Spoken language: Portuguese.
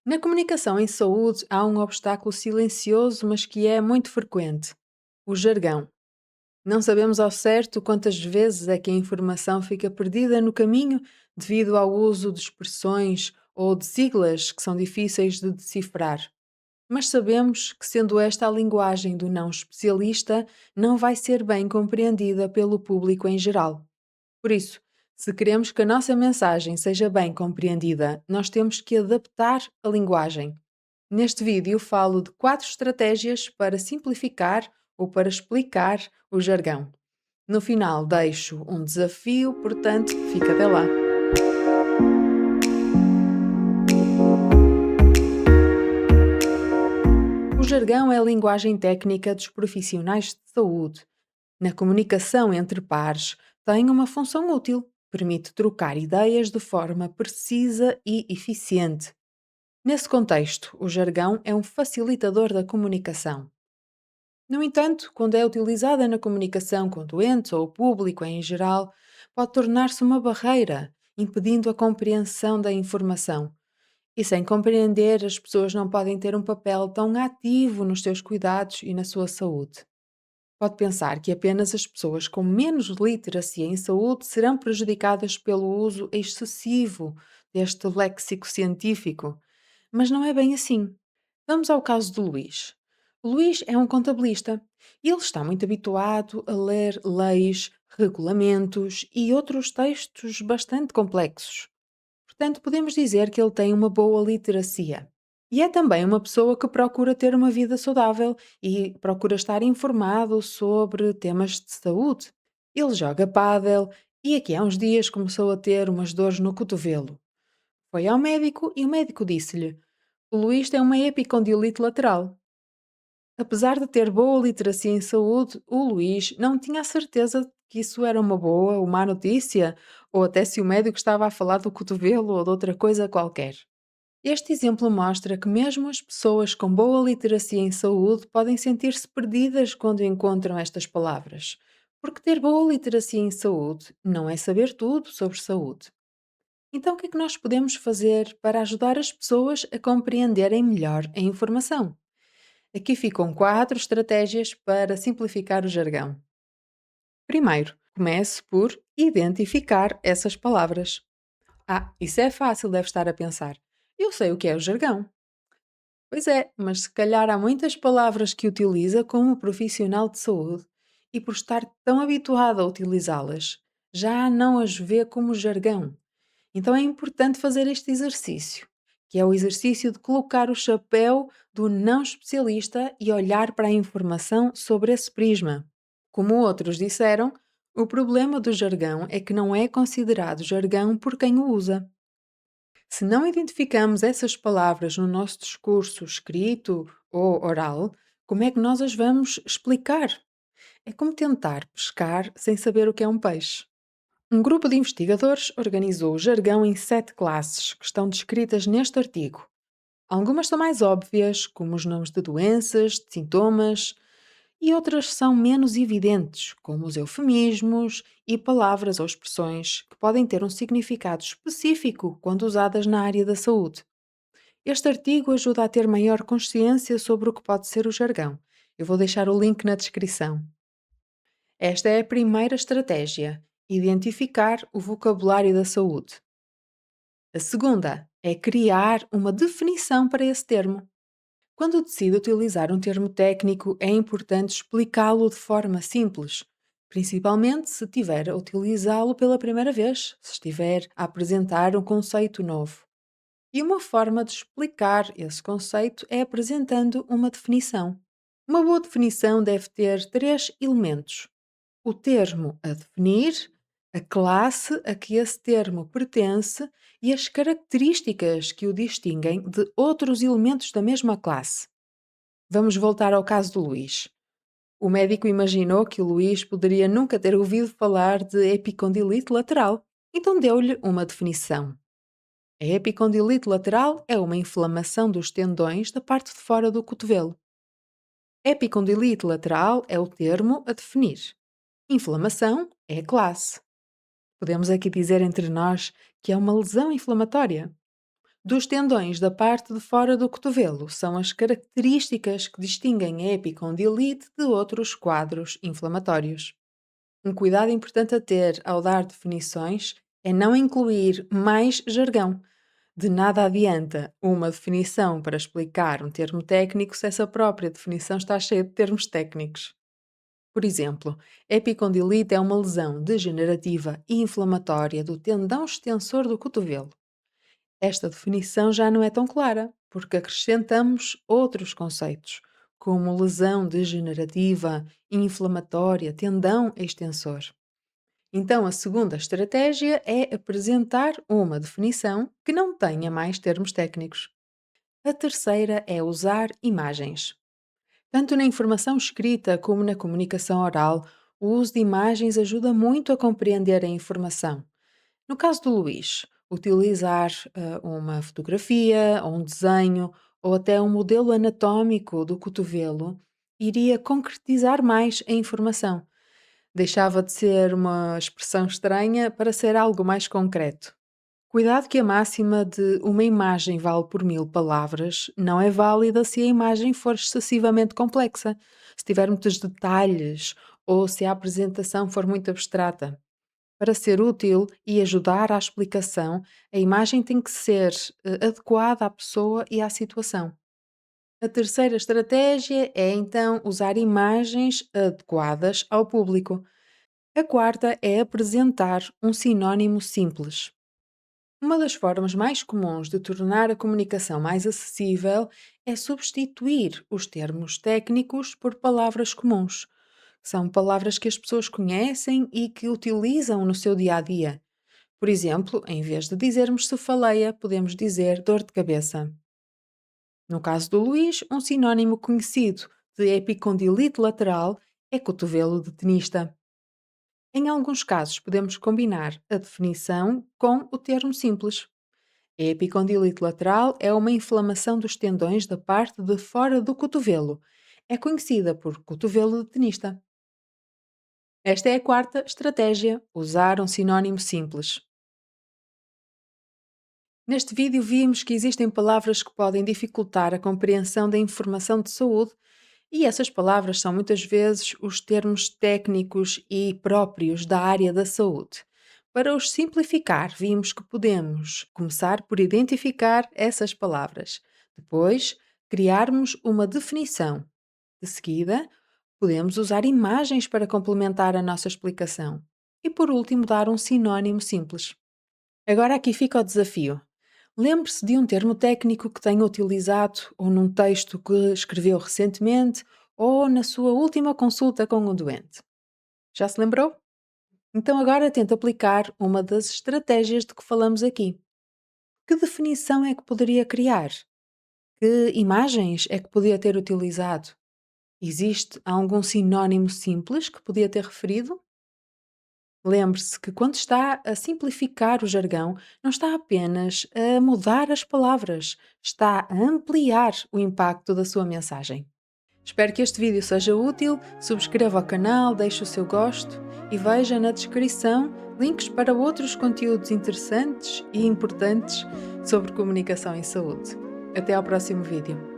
Na comunicação em saúde há um obstáculo silencioso, mas que é muito frequente: o jargão. Não sabemos ao certo quantas vezes é que a informação fica perdida no caminho devido ao uso de expressões ou de siglas que são difíceis de decifrar. Mas sabemos que, sendo esta a linguagem do não especialista, não vai ser bem compreendida pelo público em geral. Por isso, se queremos que a nossa mensagem seja bem compreendida, nós temos que adaptar a linguagem. Neste vídeo falo de 4 estratégias para simplificar ou para explicar o jargão. No final deixo um desafio, portanto, fica até lá. O jargão é a linguagem técnica dos profissionais de saúde. Na comunicação entre pares, tem uma função útil. Permite trocar ideias de forma precisa e eficiente. Nesse contexto, o jargão é um facilitador da comunicação. No entanto, quando é utilizada na comunicação com doentes ou o público em geral, pode tornar-se uma barreira, impedindo a compreensão da informação. E sem compreender, as pessoas não podem ter um papel tão ativo nos seus cuidados e na sua saúde. Pode pensar que apenas as pessoas com menos literacia em saúde serão prejudicadas pelo uso excessivo deste léxico científico, mas não é bem assim. Vamos ao caso do Luís. O Luís é um contabilista e ele está muito habituado a ler leis, regulamentos e outros textos bastante complexos. Portanto, podemos dizer que ele tem uma boa literacia. E é também uma pessoa que procura ter uma vida saudável e procura estar informado sobre temas de saúde. Ele joga pádel e aqui há uns dias começou a ter umas dores no cotovelo. Foi ao médico e o médico disse-lhe: "O Luís tem uma epicondilite lateral." Apesar de ter boa literacia em saúde, o Luís não tinha a certeza que isso era uma boa ou má notícia, ou até se o médico estava a falar do cotovelo ou de outra coisa qualquer. Este exemplo mostra que mesmo as pessoas com boa literacia em saúde podem sentir-se perdidas quando encontram estas palavras. Porque ter boa literacia em saúde não é saber tudo sobre saúde. Então, o que é que nós podemos fazer para ajudar as pessoas a compreenderem melhor a informação? Aqui ficam 4 estratégias para simplificar o jargão. Primeiro, comece por identificar essas palavras. Isso é fácil, deve estar a pensar. Eu sei o que é o jargão. Pois é, mas se calhar há muitas palavras que utiliza como profissional de saúde e por estar tão habituado a utilizá-las, já não as vê como jargão. Então é importante fazer este exercício, que é o exercício de colocar o chapéu do não especialista e olhar para a informação sobre esse prisma. Como outros disseram, o problema do jargão é que não é considerado jargão por quem o usa. Se não identificamos essas palavras no nosso discurso escrito ou oral, como é que nós as vamos explicar? É como tentar pescar sem saber o que é um peixe. Um grupo de investigadores organizou o jargão em 7 classes que estão descritas neste artigo. Algumas são mais óbvias, como os nomes de doenças, de sintomas, e outras são menos evidentes, como os eufemismos e palavras ou expressões que podem ter um significado específico quando usadas na área da saúde. Este artigo ajuda a ter maior consciência sobre o que pode ser o jargão. Eu vou deixar o link na descrição. Esta é a primeira estratégia: identificar o vocabulário da saúde. A segunda é criar uma definição para esse termo. Quando decide utilizar um termo técnico, é importante explicá-lo de forma simples, principalmente se estiver a utilizá-lo pela primeira vez, se estiver a apresentar um conceito novo. E uma forma de explicar esse conceito é apresentando uma definição. Uma boa definição deve ter 3 elementos: o termo a definir, a classe a que esse termo pertence e as características que o distinguem de outros elementos da mesma classe. Vamos voltar ao caso do Luís. O médico imaginou que o Luís poderia nunca ter ouvido falar de epicondilite lateral, então deu-lhe uma definição. A epicondilite lateral é uma inflamação dos tendões da parte de fora do cotovelo. Epicondilite lateral é o termo a definir. Inflamação é a classe. Podemos aqui dizer entre nós que é uma lesão inflamatória. dos tendões da parte de fora do cotovelo são as características que distinguem a epicondilite de outros quadros inflamatórios. Um cuidado importante a ter ao dar definições é não incluir mais jargão. De nada adianta uma definição para explicar um termo técnico se essa própria definição está cheia de termos técnicos. Por exemplo, epicondilite é uma lesão degenerativa e inflamatória do tendão extensor do cotovelo. Esta definição já não é tão clara, porque acrescentamos outros conceitos, como lesão degenerativa, inflamatória, tendão extensor. Então, a segunda estratégia é apresentar uma definição que não tenha mais termos técnicos. A terceira é usar imagens. Tanto na informação escrita como na comunicação oral, o uso de imagens ajuda muito a compreender a informação. No caso do Luís, utilizar uma fotografia, ou um desenho, ou até um modelo anatómico do cotovelo iria concretizar mais a informação. Deixava de ser uma expressão estranha para ser algo mais concreto. Cuidado que a máxima de uma imagem vale por 1000 palavras não é válida se a imagem for excessivamente complexa, se tiver muitos detalhes ou se a apresentação for muito abstrata. Para ser útil e ajudar à explicação, a imagem tem que ser adequada à pessoa e à situação. A terceira estratégia é então usar imagens adequadas ao público. A quarta é apresentar um sinónimo simples. Uma das formas mais comuns de tornar a comunicação mais acessível é substituir os termos técnicos por palavras comuns. São palavras que as pessoas conhecem e que utilizam no seu dia a dia. Por exemplo, em vez de dizermos cefaleia, podemos dizer dor de cabeça. No caso do Luís, um sinónimo conhecido de epicondilite lateral é cotovelo de tenista. Em alguns casos, podemos combinar a definição com o termo simples. A epicondilite lateral é uma inflamação dos tendões da parte de fora do cotovelo. É conhecida por cotovelo de tenista. Esta é a quarta estratégia: usar um sinónimo simples. Neste vídeo vimos que existem palavras que podem dificultar a compreensão da informação de saúde e essas palavras são muitas vezes os termos técnicos e próprios da área da saúde. Para os simplificar, vimos que podemos começar por identificar essas palavras. Depois, criarmos uma definição. De seguida, podemos usar imagens para complementar a nossa explicação. E por último, dar um sinónimo simples. Agora aqui fica o desafio. Lembre-se de um termo técnico que tenha utilizado ou num texto que escreveu recentemente ou na sua última consulta com um doente. Já se lembrou? Então agora tente aplicar uma das estratégias de que falamos aqui. Que definição é que poderia criar? Que imagens é que podia ter utilizado? Existe algum sinónimo simples que podia ter referido? Lembre-se que quando está a simplificar o jargão, não está apenas a mudar as palavras, está a ampliar o impacto da sua mensagem. Espero que este vídeo seja útil, subscreva o canal, deixe o seu gosto e veja na descrição links para outros conteúdos interessantes e importantes sobre comunicação em saúde. Até ao próximo vídeo.